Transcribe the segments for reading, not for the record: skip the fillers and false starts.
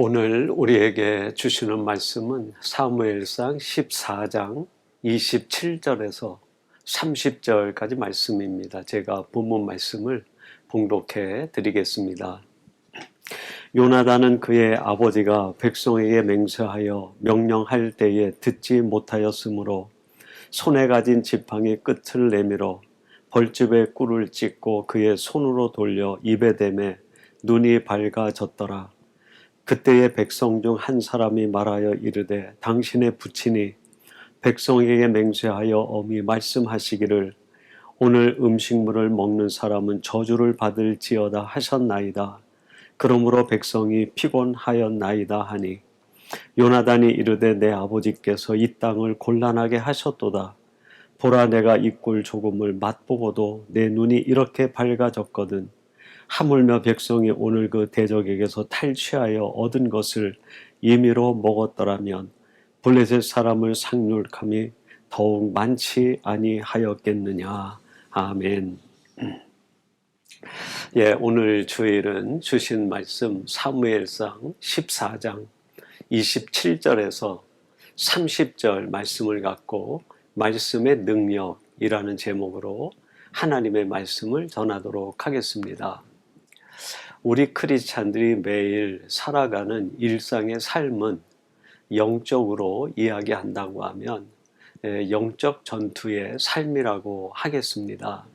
오늘 우리에게 주시는 말씀은 사무엘상 14장 27절에서 30절까지 말씀입니다. 제가 본문 말씀을 봉독해 드리겠습니다. 요나단은 그의 아버지가 백성에게 맹세하여 명령할 때에 듣지 못하였으므로 손에 가진 지팡이 끝을 내밀어 벌집에 꿀을 찢고 그의 손으로 돌려 입에 대매 눈이 밝아졌더라. 그때의 백성 중 한 사람이 말하여 이르되 당신의 부친이 백성에게 맹세하여 엄히 말씀하시기를 오늘 음식물을 먹는 사람은 저주를 받을지어다 하셨나이다. 그러므로 백성이 피곤하였나이다 하니 요나단이 이르되 내 아버지께서 이 땅을 곤란하게 하셨도다. 보라 내가 이 꿀 조금을 맛보고도 내 눈이 이렇게 밝아졌거든. 하물며 백성이 오늘 그 대적에게서 탈취하여 얻은 것을 임의로 먹었더라면 블레셋 사람을 상륙함이 더욱 많지 아니하였겠느냐. 아멘. 오늘 주일은 주신 말씀 사무엘상 14장 27절에서 30절 말씀을 갖고 말씀의 능력이라는 제목으로 하나님의 말씀을 전하도록 하겠습니다. 우리 크리스찬들이 매일 살아가는 일상의 삶은 영적으로 이야기한다고 하면 영적 전투의 삶이라고 하겠습니다.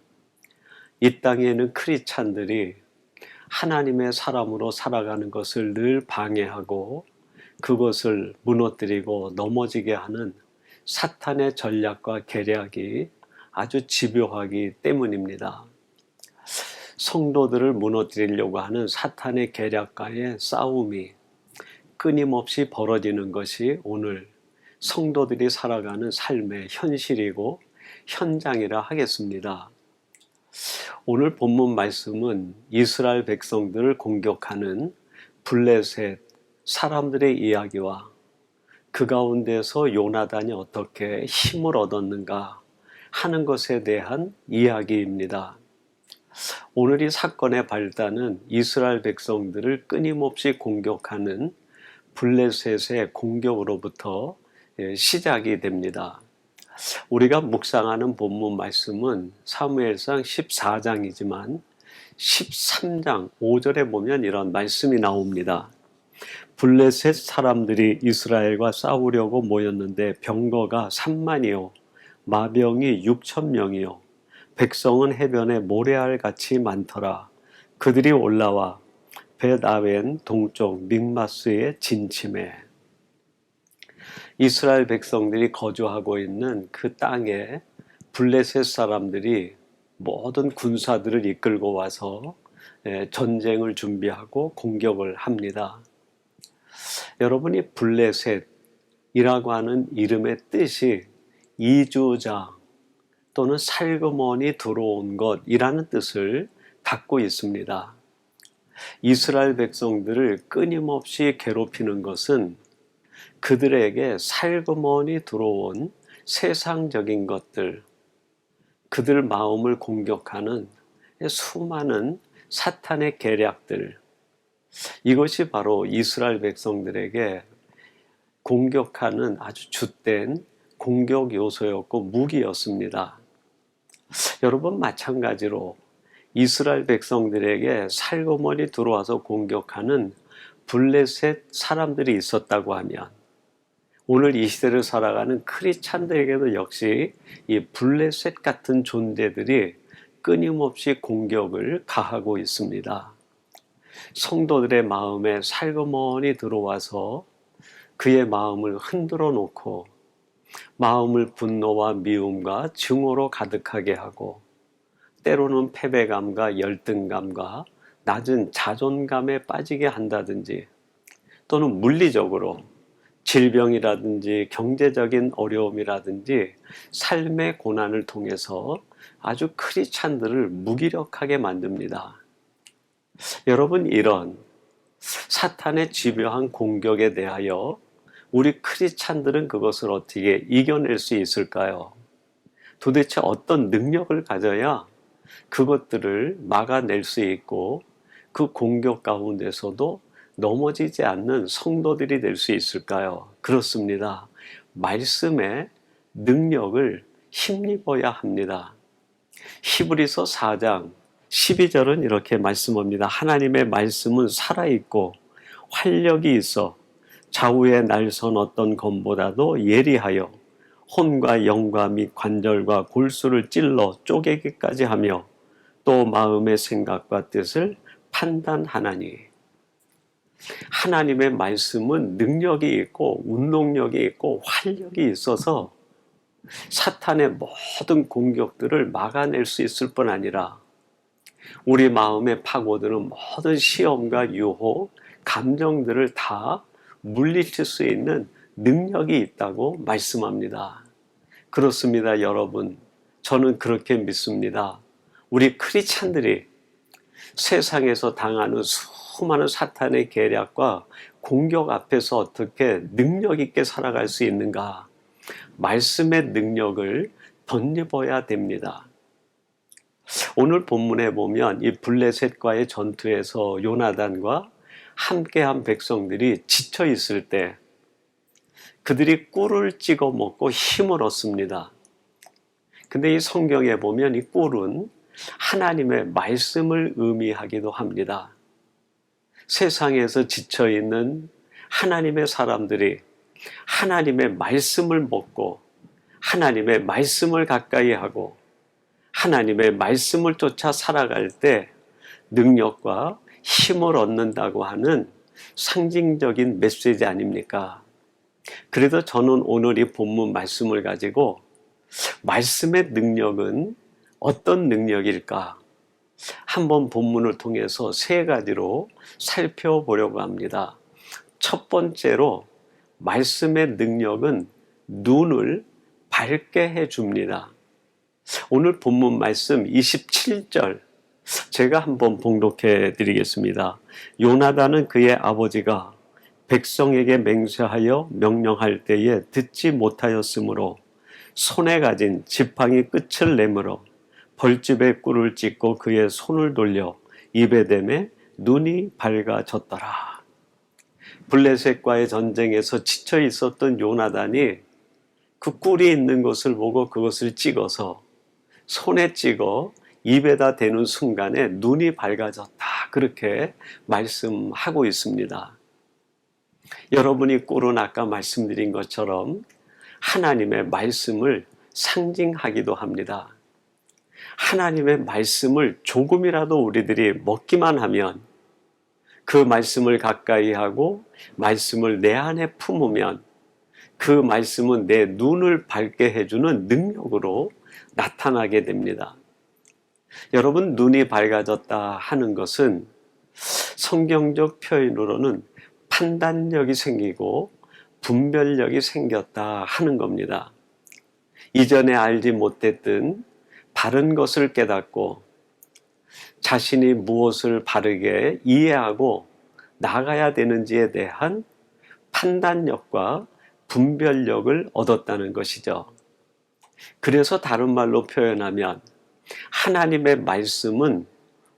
이 땅에는 크리스찬들이 하나님의 사람으로 살아가는 것을 늘 방해하고 그것을 무너뜨리고 넘어지게 하는 사탄의 전략과 계략이 아주 집요하기 때문입니다. 성도들을 무너뜨리려고 하는 사탄의 계략과의 싸움이 끊임없이 벌어지는 것이 오늘 성도들이 살아가는 삶의 현실이고 현장이라 하겠습니다. 오늘 본문 말씀은 이스라엘 백성들을 공격하는 블레셋 사람들의 이야기와 그 가운데서 요나단이 어떻게 힘을 얻었는가 하는 것에 대한 이야기입니다. 오늘 이 사건의 발단은 이스라엘 백성들을 끊임없이 공격하는 블레셋의 공격으로부터 시작이 됩니다. 우리가 묵상하는 본문 말씀은 사무엘상 14장이지만 13장 5절에 보면 이런 말씀이 나옵니다. 블레셋 사람들이 이스라엘과 싸우려고 모였는데 병거가 3만이요 마병이 6,000명이요 백성은 해변에 모래알같이 많더라. 그들이 올라와 벳아웬 동쪽 믹마스에 진침해. 이스라엘 백성들이 거주하고 있는 그 땅에 블레셋 사람들이 모든 군사들을 이끌고 와서 전쟁을 준비하고 공격을 합니다. 여러분이 블레셋이라고 하는 이름의 뜻이 이주자 또는 살그머니 들어온 것이라는 뜻을 갖고 있습니다. 이스라엘 백성들을 끊임없이 괴롭히는 것은 그들에게 살그머니 들어온 세상적인 것들, 그들 마음을 공격하는 수많은 사탄의 계략들, 이것이 바로 이스라엘 백성들에게 공격하는 아주 주된 공격 요소였고 무기였습니다. 여러분 마찬가지로 이스라엘 백성들에게 살그머니 들어와서 공격하는 블레셋 사람들이 있었다고 하면 오늘 이 시대를 살아가는 크리스찬들에게도 역시 이 블레셋 같은 존재들이 끊임없이 공격을 가하고 있습니다. 성도들의 마음에 살그머니 들어와서 그의 마음을 흔들어 놓고 마음을 분노와 미움과 증오로 가득하게 하고 때로는 패배감과 열등감과 낮은 자존감에 빠지게 한다든지 또는 물리적으로 질병이라든지 경제적인 어려움이라든지 삶의 고난을 통해서 아주 크리스찬들을 무기력하게 만듭니다. 여러분 이런 사탄의 집요한 공격에 대하여 우리 크리스찬들은 그것을 어떻게 이겨낼 수 있을까요? 도대체 어떤 능력을 가져야 그것들을 막아낼 수 있고 그 공격 가운데서도 넘어지지 않는 성도들이 될 수 있을까요? 그렇습니다. 말씀의 능력을 힘입어야 합니다. 히브리서 4장 12절은 이렇게 말씀합니다. 하나님의 말씀은 살아있고 활력이 있어 좌우에 날선 어떤 검보다도 예리하여 혼과 영과 및 관절과 골수를 찔러 쪼개기까지 하며 또 마음의 생각과 뜻을 판단하나니. 하나님의 말씀은 능력이 있고 운동력이 있고 활력이 있어서 사탄의 모든 공격들을 막아낼 수 있을 뿐 아니라 우리 마음에 파고드는 모든 시험과 유혹, 감정들을 다 물리칠 수 있는 능력이 있다고 말씀합니다. 그렇습니다, 여러분. 저는 그렇게 믿습니다. 우리 크리스찬들이 세상에서 당하는 수많은 사탄의 계략과 공격 앞에서 어떻게 능력 있게 살아갈 수 있는가? 말씀의 능력을 덧입어야 됩니다. 오늘 본문에 보면 이 블레셋과의 전투에서 요나단과 함께한 백성들이 지쳐 있을 때 그들이 꿀을 찍어 먹고 힘을 얻습니다. 근데 이 성경에 보면 이 꿀은 하나님의 말씀을 의미하기도 합니다. 세상에서 지쳐 있는 하나님의 사람들이 하나님의 말씀을 먹고 하나님의 말씀을 가까이 하고 하나님의 말씀을 쫓아 살아갈 때 능력과 힘을 얻는다고 하는 상징적인 메시지 아닙니까? 그래도 저는 오늘 이 본문 말씀을 가지고 말씀의 능력은 어떤 능력일까? 한번 본문을 통해서 세 가지로 살펴보려고 합니다. 첫 번째로 말씀의 능력은 눈을 밝게 해줍니다. 오늘 본문 말씀 27절 제가 한번 봉독해 드리겠습니다. 요나단은 그의 아버지가 백성에게 맹세하여 명령할 때에 듣지 못하였으므로 손에 가진 지팡이 끝을 내밀어 벌집에 꿀을 찍고 그의 손을 돌려 입에 대매 눈이 밝아졌더라. 블레셋과의 전쟁에서 지쳐 있었던 요나단이 그 꿀이 있는 것을 보고 그것을 찍어서 손에 찍어 입에다 대는 순간에 눈이 밝아졌다. 그렇게 말씀하고 있습니다. 여러분이 꿀은 아까 말씀드린 것처럼 하나님의 말씀을 상징하기도 합니다. 하나님의 말씀을 조금이라도 우리들이 먹기만 하면 그 말씀을 가까이 하고 말씀을 내 안에 품으면 그 말씀은 내 눈을 밝게 해주는 능력으로 나타나게 됩니다. 여러분, 눈이 밝아졌다 하는 것은 성경적 표현으로는 판단력이 생기고 분별력이 생겼다 하는 겁니다. 이전에 알지 못했던 바른 것을 깨닫고 자신이 무엇을 바르게 이해하고 나가야 되는지에 대한 판단력과 분별력을 얻었다는 것이죠. 그래서 다른 말로 표현하면 하나님의 말씀은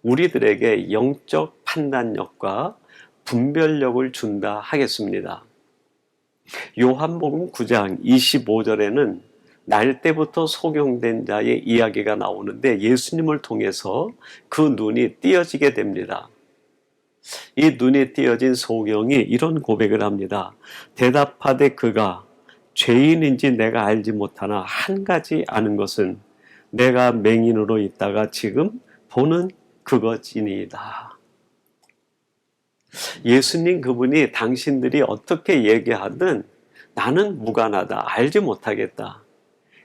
우리들에게 영적 판단력과 분별력을 준다 하겠습니다. 요한복음 9장 25절에는 날 때부터 소경된 자의 이야기가 나오는데 예수님을 통해서 그 눈이 띄어지게 됩니다. 이 눈이 띄어진 소경이 이런 고백을 합니다. 대답하되 그가 죄인인지 내가 알지 못하나 한 가지 아는 것은 내가 맹인으로 있다가 지금 보는 그것이니이다. 예수님 그분이 당신들이 어떻게 얘기하든 나는 무관하다. 알지 못하겠다.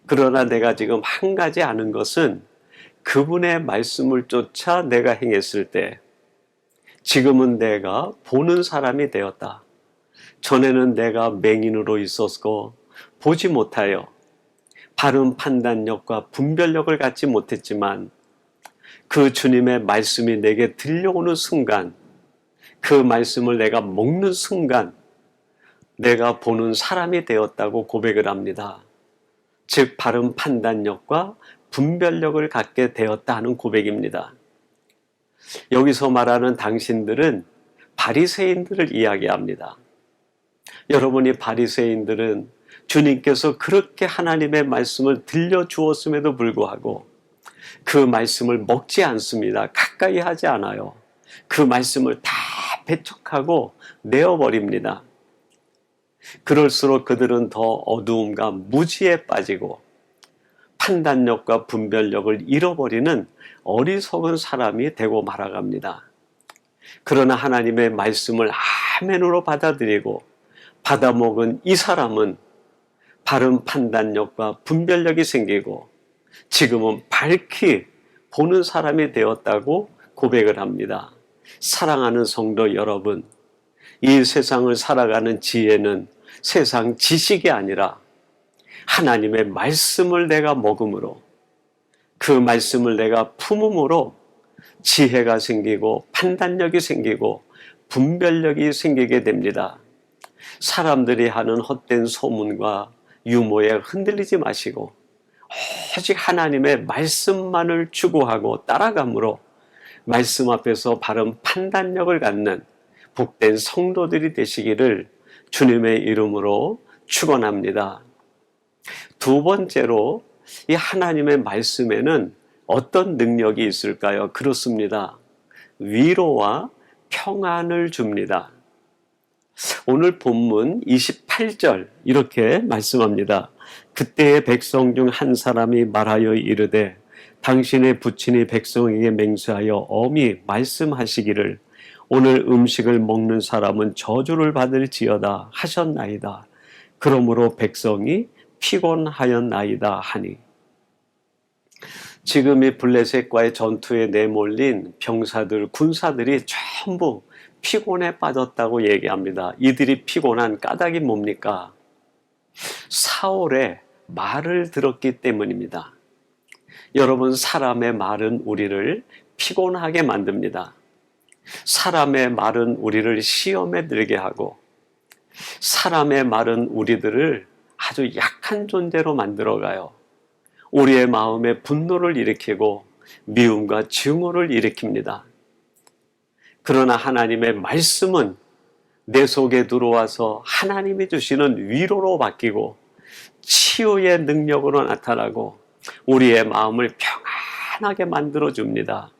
그러나 내가 지금 한 가지 아는 것은 그분의 말씀을 쫓아 내가 행했을 때 지금은 내가 보는 사람이 되었다. 전에는 내가 맹인으로 있었고 보지 못하여 바른 판단력과 분별력을 갖지 못했지만 그 주님의 말씀이 내게 들려오는 순간 그 말씀을 내가 먹는 순간 내가 보는 사람이 되었다고 고백을 합니다. 즉 바른 판단력과 분별력을 갖게 되었다 하는 고백입니다. 여기서 말하는 당신들은 바리새인들을 이야기합니다. 여러분이 바리새인들은 주님께서 그렇게 하나님의 말씀을 들려주었음에도 불구하고 그 말씀을 먹지 않습니다. 가까이 하지 않아요. 그 말씀을 다 배척하고 내어버립니다. 그럴수록 그들은 더 어두움과 무지에 빠지고 판단력과 분별력을 잃어버리는 어리석은 사람이 되고 말아갑니다. 그러나 하나님의 말씀을 아멘으로 받아들이고 받아먹은 이 사람은 바른 판단력과 분별력이 생기고 지금은 밝히 보는 사람이 되었다고 고백을 합니다. 사랑하는 성도 여러분, 이 세상을 살아가는 지혜는 세상 지식이 아니라 하나님의 말씀을 내가 먹음으로, 그 말씀을 내가 품음으로 지혜가 생기고 판단력이 생기고 분별력이 생기게 됩니다. 사람들이 하는 헛된 소문과 유모에 흔들리지 마시고 오직 하나님의 말씀만을 추구하고 따라감으로 말씀 앞에서 바른 판단력을 갖는 복된 성도들이 되시기를 주님의 이름으로 축원합니다. 두 번째로 이 하나님의 말씀에는 어떤 능력이 있을까요? 그렇습니다. 위로와 평안을 줍니다. 오늘 본문 28절 이렇게 말씀합니다. 그때의 백성 중 한 사람이 말하여 이르되 당신의 부친이 백성에게 맹세하여 엄히 말씀하시기를 오늘 음식을 먹는 사람은 저주를 받을지어다 하셨나이다. 그러므로 백성이 피곤하였나이다 하니. 지금 이 블레셋과의 전투에 내몰린 병사들, 군사들이 전부 피곤에 빠졌다고 얘기합니다. 이들이 피곤한 까닭이 뭡니까? 사울의 말을 들었기 때문입니다. 여러분, 사람의 말은 우리를 피곤하게 만듭니다. 사람의 말은 우리를 시험에 들게 하고 사람의 말은 우리들을 아주 약한 존재로 만들어가요. 우리의 마음에 분노를 일으키고 미움과 증오를 일으킵니다. 그러나 하나님의 말씀은 내 속에 들어와서 하나님이 주시는 위로로 바뀌고 치유의 능력으로 나타나고 우리의 마음을 평안하게 만들어줍니다.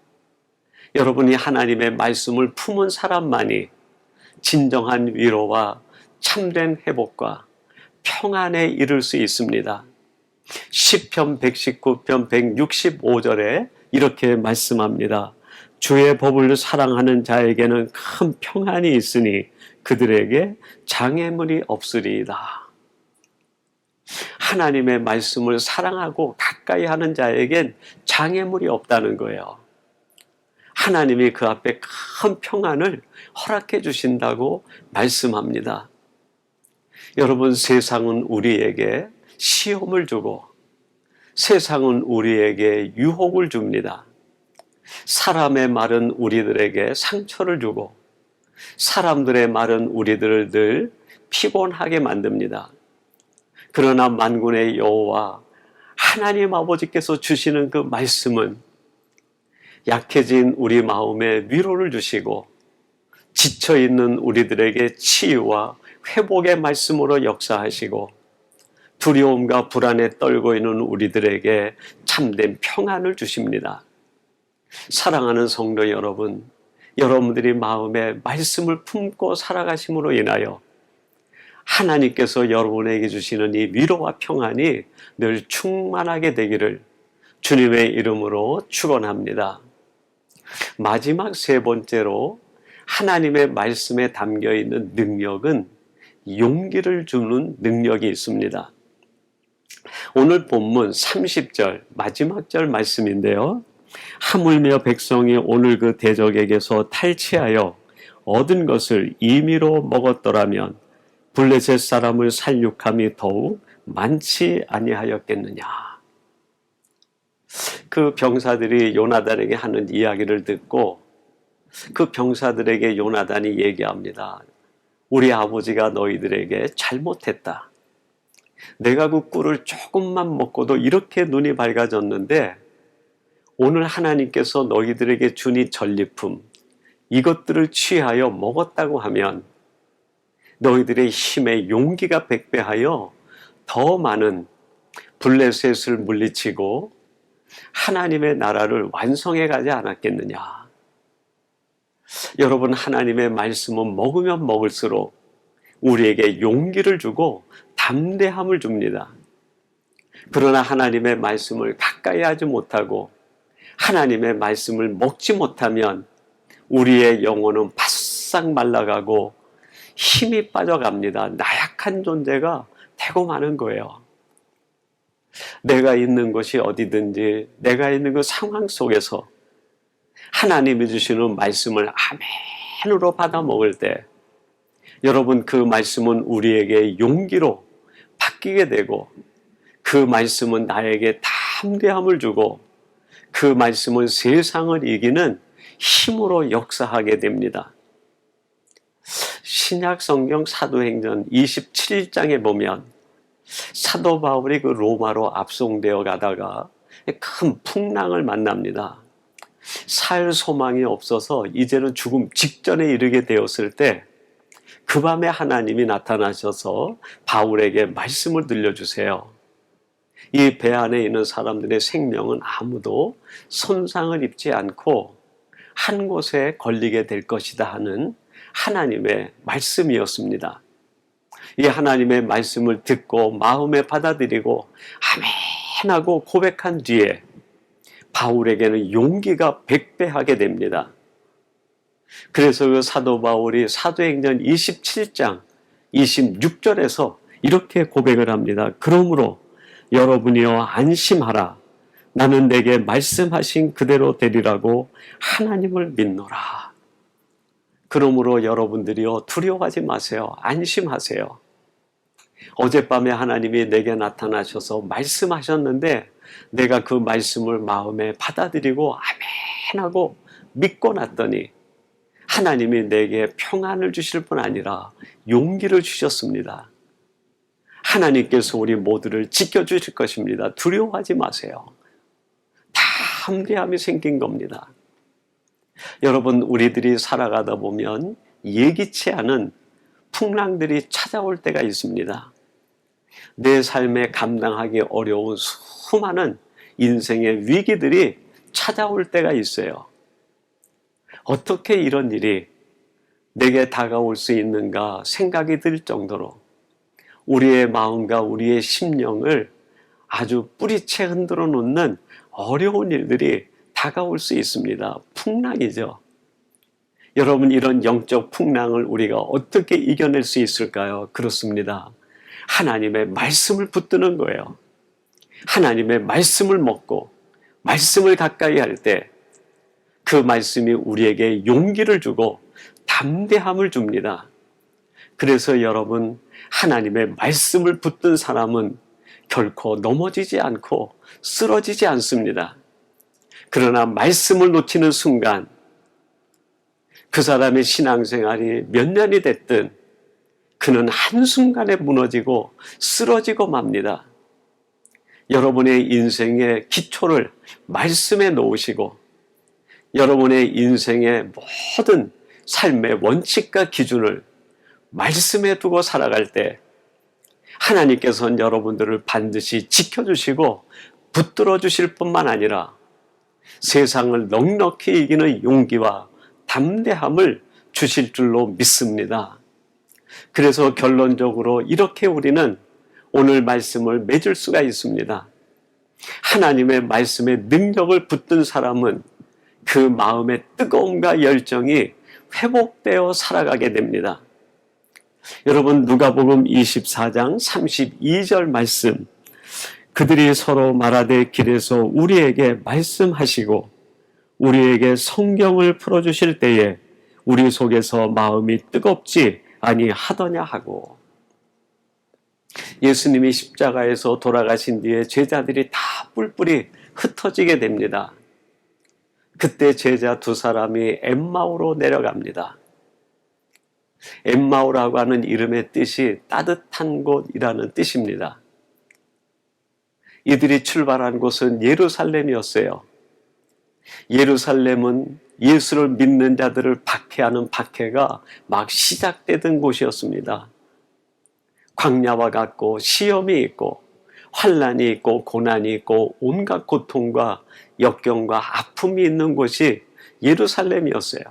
여러분이 하나님의 말씀을 품은 사람만이 진정한 위로와 참된 회복과 평안에 이를 수 있습니다. 시편 119편 165절에 이렇게 말씀합니다. 주의 법을 사랑하는 자에게는 큰 평안이 있으니 그들에게 장애물이 없으리이다. 하나님의 말씀을 사랑하고 가까이 하는 자에겐 장애물이 없다는 거예요. 하나님이 그 앞에 큰 평안을 허락해 주신다고 말씀합니다. 여러분, 세상은 우리에게 시험을 주고 세상은 우리에게 유혹을 줍니다. 사람의 말은 우리들에게 상처를 주고 사람들의 말은 우리들을 늘 피곤하게 만듭니다. 그러나 만군의 여호와 하나님 아버지께서 주시는 그 말씀은 약해진 우리 마음에 위로를 주시고 지쳐있는 우리들에게 치유와 회복의 말씀으로 역사하시고 두려움과 불안에 떨고 있는 우리들에게 참된 평안을 주십니다. 사랑하는 성도 여러분, 여러분들이 마음에 말씀을 품고 살아가심으로 인하여 하나님께서 여러분에게 주시는 이 위로와 평안이 늘 충만하게 되기를 주님의 이름으로 축원합니다. 마지막 세 번째로 하나님의 말씀에 담겨 있는 능력은 용기를 주는 능력이 있습니다. 오늘 본문 30절 마지막 절 말씀인데요. 하물며 백성이 오늘 그 대적에게서 탈취하여 얻은 것을 임의로 먹었더라면 블레셋 사람을 살육함이 더욱 많지 아니하였겠느냐. 그 병사들이 요나단에게 하는 이야기를 듣고 그 병사들에게 요나단이 얘기합니다. 우리 아버지가 너희들에게 잘못했다. 내가 그 꿀을 조금만 먹고도 이렇게 눈이 밝아졌는데 오늘 하나님께서 너희들에게 준 이 전리품, 이것들을 취하여 먹었다고 하면 너희들의 힘에 용기가 백배하여 더 많은 블레셋을 물리치고 하나님의 나라를 완성해 가지 않았겠느냐. 여러분, 하나님의 말씀은 먹으면 먹을수록 우리에게 용기를 주고 담대함을 줍니다. 그러나 하나님의 말씀을 가까이 하지 못하고 하나님의 말씀을 먹지 못하면 우리의 영혼은 바싹 말라가고 힘이 빠져갑니다. 나약한 존재가 되고 마는 거예요. 내가 있는 곳이 어디든지 내가 있는 그 상황 속에서 하나님이 주시는 말씀을 아멘으로 받아 먹을 때 여러분, 그 말씀은 우리에게 용기로 바뀌게 되고 그 말씀은 나에게 담대함을 주고 그 말씀은 세상을 이기는 힘으로 역사하게 됩니다. 신약 성경 사도행전 27장에 보면 사도 바울이 그 로마로 압송되어 가다가 큰 풍랑을 만납니다. 살 소망이 없어서 이제는 죽음 직전에 이르게 되었을 때 그 밤에 하나님이 나타나셔서 바울에게 말씀을 들려주세요. 이 배 안에 있는 사람들의 생명은 아무도 손상을 입지 않고 한 곳에 걸리게 될 것이다 하는 하나님의 말씀이었습니다. 이 하나님의 말씀을 듣고 마음에 받아들이고 아멘하고 고백한 뒤에 바울에게는 용기가 백배하게 됩니다. 그래서 그 사도 바울이 사도행전 27장 26절에서 이렇게 고백을 합니다. 그러므로 여러분이여 안심하라. 나는 내게 말씀하신 그대로 되리라고 하나님을 믿노라. 그러므로 여러분들이여 두려워하지 마세요. 안심하세요. 어젯밤에 하나님이 내게 나타나셔서 말씀하셨는데 내가 그 말씀을 마음에 받아들이고 아멘하고 믿고 났더니 하나님이 내게 평안을 주실 뿐 아니라 용기를 주셨습니다. 하나님께서 우리 모두를 지켜주실 것입니다. 두려워하지 마세요. 담대함이 생긴 겁니다. 여러분, 우리들이 살아가다 보면 예기치 않은 풍랑들이 찾아올 때가 있습니다. 내 삶에 감당하기 어려운 수많은 인생의 위기들이 찾아올 때가 있어요. 어떻게 이런 일이 내게 다가올 수 있는가 생각이 들 정도로 우리의 마음과 우리의 심령을 아주 뿌리채 흔들어 놓는 어려운 일들이 다가올 수 있습니다. 풍랑이죠. 여러분, 이런 영적 풍랑을 우리가 어떻게 이겨낼 수 있을까요? 그렇습니다. 하나님의 말씀을 붙드는 거예요. 하나님의 말씀을 먹고 말씀을 가까이 할 때 그 말씀이 우리에게 용기를 주고 담대함을 줍니다. 그래서 여러분, 하나님의 말씀을 붙든 사람은 결코 넘어지지 않고 쓰러지지 않습니다. 그러나 말씀을 놓치는 순간 그 사람의 신앙생활이 몇 년이 됐든 그는 한순간에 무너지고 쓰러지고 맙니다. 여러분의 인생의 기초를 말씀에 놓으시고 여러분의 인생의 모든 삶의 원칙과 기준을 말씀에 두고 살아갈 때 하나님께서는 여러분들을 반드시 지켜주시고 붙들어 주실 뿐만 아니라 세상을 넉넉히 이기는 용기와 담대함을 주실 줄로 믿습니다. 그래서 결론적으로 이렇게 우리는 오늘 말씀을 맺을 수가 있습니다. 하나님의 말씀에 능력을 붙든 사람은 그 마음의 뜨거움과 열정이 회복되어 살아가게 됩니다. 여러분, 누가복음 24장 32절 말씀, 그들이 서로 말하되 길에서 우리에게 말씀하시고 우리에게 성경을 풀어주실 때에 우리 속에서 마음이 뜨겁지 아니하더냐 하고, 예수님이 십자가에서 돌아가신 뒤에 제자들이 다 뿔뿔이 흩어지게 됩니다. 그때 제자 두 사람이 엠마오로 내려갑니다. 엠마오라고 하는 이름의 뜻이 따뜻한 곳이라는 뜻입니다. 이들이 출발한 곳은 예루살렘이었어요. 예루살렘은 예수를 믿는 자들을 박해하는 박해가 막 시작되던 곳이었습니다. 광야와 같고 시험이 있고 환난이 있고 고난이 있고 온갖 고통과 역경과 아픔이 있는 곳이 예루살렘이었어요.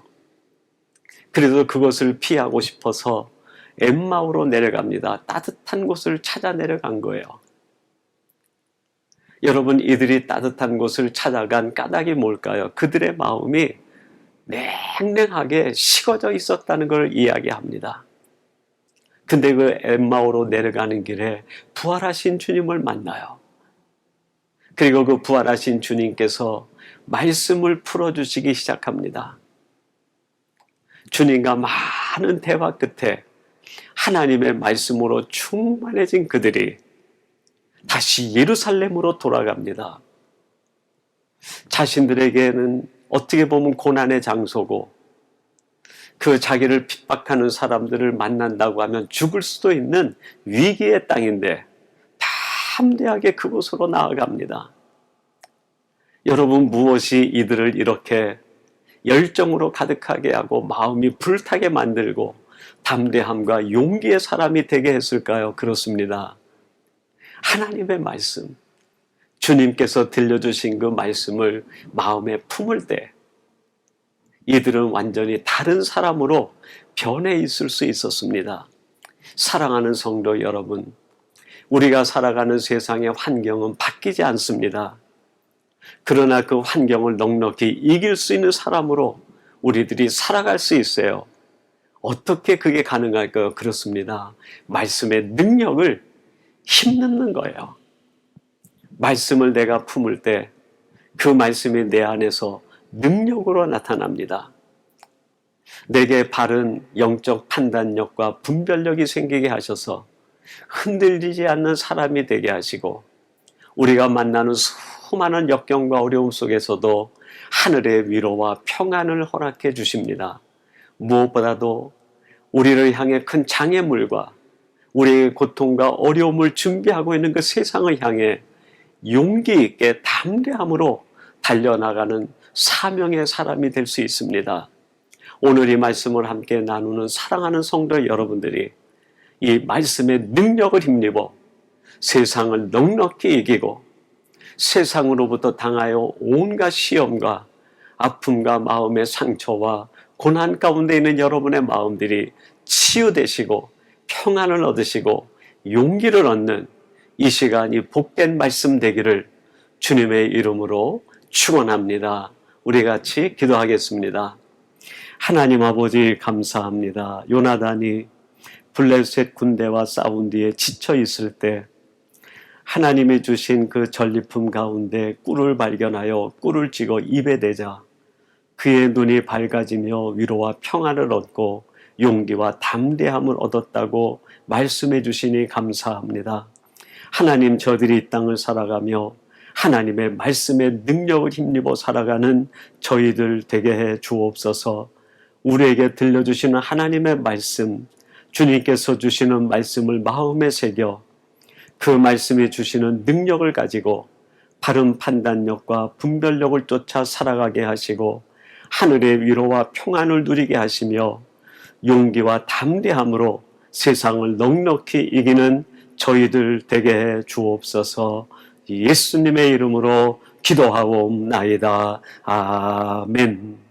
그래서 그것을 피하고 싶어서 엠마오로 내려갑니다. 따뜻한 곳을 찾아 내려간 거예요. 여러분, 이들이 따뜻한 곳을 찾아간 까닭이 뭘까요? 그들의 마음이 냉랭하게 식어져 있었다는 걸 이야기합니다. 근데 그 엠마오로 내려가는 길에 부활하신 주님을 만나요. 그리고 그 부활하신 주님께서 말씀을 풀어주시기 시작합니다. 주님과 많은 대화 끝에 하나님의 말씀으로 충만해진 그들이 다시 예루살렘으로 돌아갑니다. 자신들에게는 어떻게 보면 고난의 장소고 그 자기를 핍박하는 사람들을 만난다고 하면 죽을 수도 있는 위기의 땅인데 담대하게 그곳으로 나아갑니다. 여러분, 무엇이 이들을 이렇게 열정으로 가득하게 하고 마음이 불타게 만들고 담대함과 용기의 사람이 되게 했을까요? 그렇습니다. 하나님의 말씀, 주님께서 들려주신 그 말씀을 마음에 품을 때 이들은 완전히 다른 사람으로 변해 있을 수 있었습니다. 사랑하는 성도 여러분, 우리가 살아가는 세상의 환경은 바뀌지 않습니다. 그러나 그 환경을 넉넉히 이길 수 있는 사람으로 우리들이 살아갈 수 있어요. 어떻게 그게 가능할까요? 그렇습니다. 말씀의 능력을 힘넣는 거예요. 말씀을 내가 품을 때 그 말씀이 내 안에서 능력으로 나타납니다. 내게 바른 영적 판단력과 분별력이 생기게 하셔서 흔들리지 않는 사람이 되게 하시고 우리가 만나는 수많은 역경과 어려움 속에서도 하늘의 위로와 평안을 허락해 주십니다. 무엇보다도 우리를 향해 큰 장애물과 우리의 고통과 어려움을 준비하고 있는 그 세상을 향해 용기 있게 담대함으로 달려나가는 사명의 사람이 될 수 있습니다. 오늘 이 말씀을 함께 나누는 사랑하는 성도 여러분들이 이 말씀의 능력을 힘입어 세상을 넉넉히 이기고 세상으로부터 당하여 온갖 시험과 아픔과 마음의 상처와 고난 가운데 있는 여러분의 마음들이 치유되시고 평안을 얻으시고 용기를 얻는 이 시간이 복된 말씀 되기를 주님의 이름으로 축원합니다. 우리 같이 기도하겠습니다. 하나님 아버지, 감사합니다. 요나단이 블레셋 군대와 싸운 뒤에 지쳐 있을 때 하나님이 주신 그 전리품 가운데 꿀을 발견하여 꿀을 찍어 입에 대자 그의 눈이 밝아지며 위로와 평안을 얻고 용기와 담대함을 얻었다고 말씀해 주시니 감사합니다. 하나님, 저들이 이 땅을 살아가며 하나님의 말씀의 능력을 힘입어 살아가는 저희들 되게 해 주옵소서. 우리에게 들려주시는 하나님의 말씀, 주님께서 주시는 말씀을 마음에 새겨 그 말씀이 주시는 능력을 가지고 바른 판단력과 분별력을 쫓아 살아가게 하시고 하늘의 위로와 평안을 누리게 하시며 용기와 담대함으로 세상을 넉넉히 이기는 저희들 되게 해 주옵소서. 예수님의 이름으로 기도하옵나이다. 아멘.